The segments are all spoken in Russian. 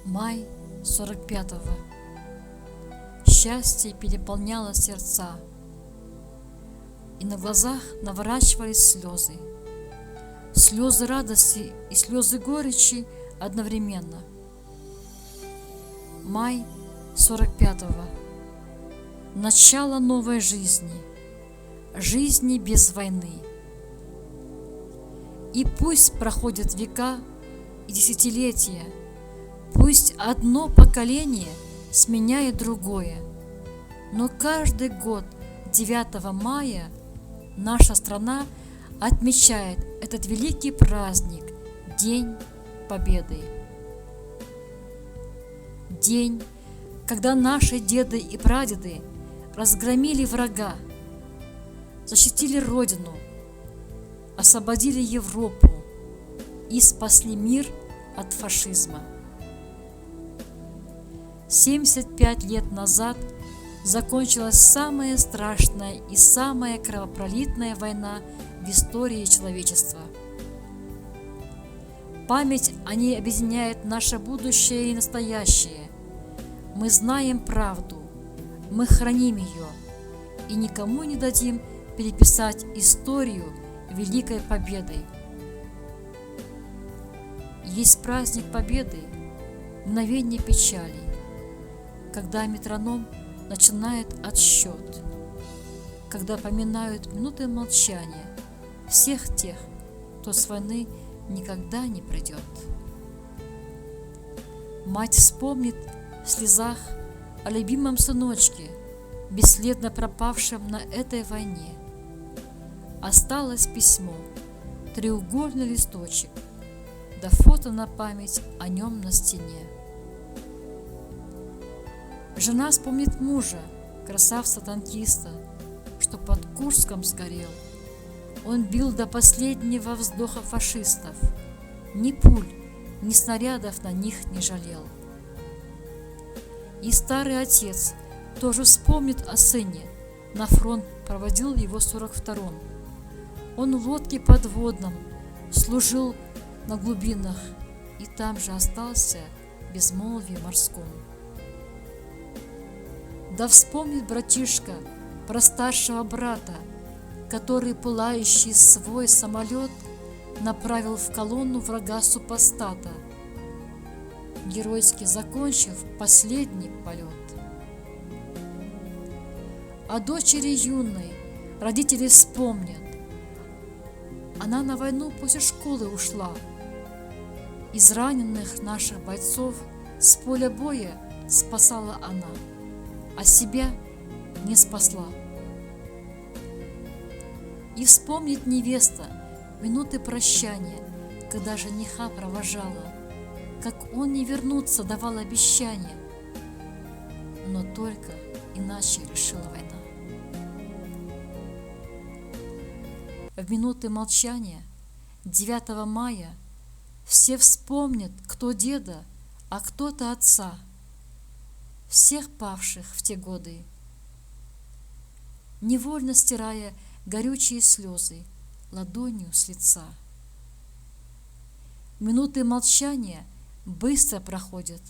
Май 45-го. Счастье переполняло сердца, и на глазах наворачивались слезы. Слезы радости и слезы горечи одновременно. Май 45-го. Начало новой жизни, жизни без войны. И пусть проходят века и десятилетия, пусть одно поколение сменяет другое, но каждый год 9 мая наша страна отмечает этот великий праздник – День Победы. День, когда наши деды и прадеды разгромили врага, защитили Родину, освободили Европу и спасли мир от фашизма. 75 лет назад закончилась самая страшная и самая кровопролитная война в истории человечества. Память о ней объединяет наше будущее и настоящее. Мы знаем правду, мы храним ее и никому не дадим переписать историю Великой Победой. Есть праздник Победы, мгновение печали, когда метроном начинает отсчет, когда поминают минуты молчания всех тех, кто с войны никогда не придет. Мать вспомнит в слезах о любимом сыночке, бесследно пропавшем на этой войне. Осталось письмо, треугольный листочек, да фото на память о нем на стене. Жена вспомнит мужа, красавца-танкиста, что под Курском сгорел. Он бил до последнего вздоха фашистов, ни пуль, ни снарядов на них не жалел. И старый отец тоже вспомнит о сыне, на фронт проводил его в 42-м. Он в лодке подводном служил на глубинах и там же остался в безмолвии морском. Да вспомнит братишка про старшего брата, который пылающий свой самолет направил в колонну врага-супостата, геройски закончив последний полет. О дочери юной родители вспомнят. Она на войну после школы ушла. Из раненых наших бойцов с поля боя спасала она, а себя не спасла. И вспомнит невеста минуты прощания, когда жениха провожала, как он не вернуться давал обещание, но только иначе решила война. В минуты молчания 9 мая все вспомнят, кто деда, а кто-то отца, всех павших в те годы, невольно стирая горючие слезы ладонью с лица. Минуты молчания быстро проходят,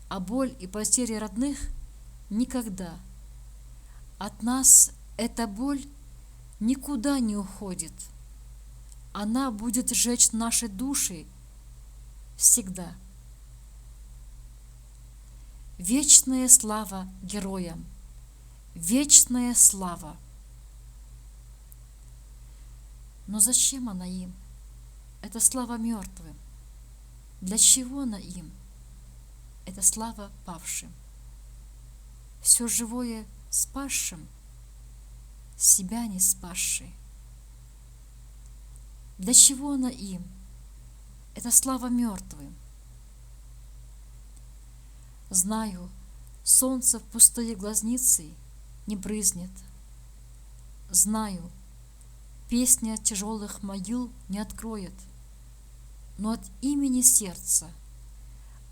а боль и потери родных никогда. От нас эта боль никуда не уходит. Она будет сжечь наши души всегда. Вечная слава героям! Вечная слава! Но зачем она им? Это слава мертвым. Для чего она им? Это слава павшим. Все живое спасшим, себя не спасший. Для чего она им? Это слава мертвым. Знаю, солнце в пустые глазницы не брызнет. Знаю, песня тяжелых могил не откроет. Но от имени сердца,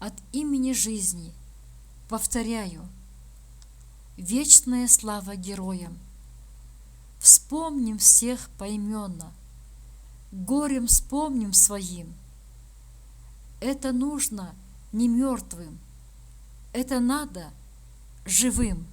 от имени жизни повторяю: вечная слава героям! Вспомним всех поименно, горем вспомним своим. Это нужно не мертвым. Это надо живым.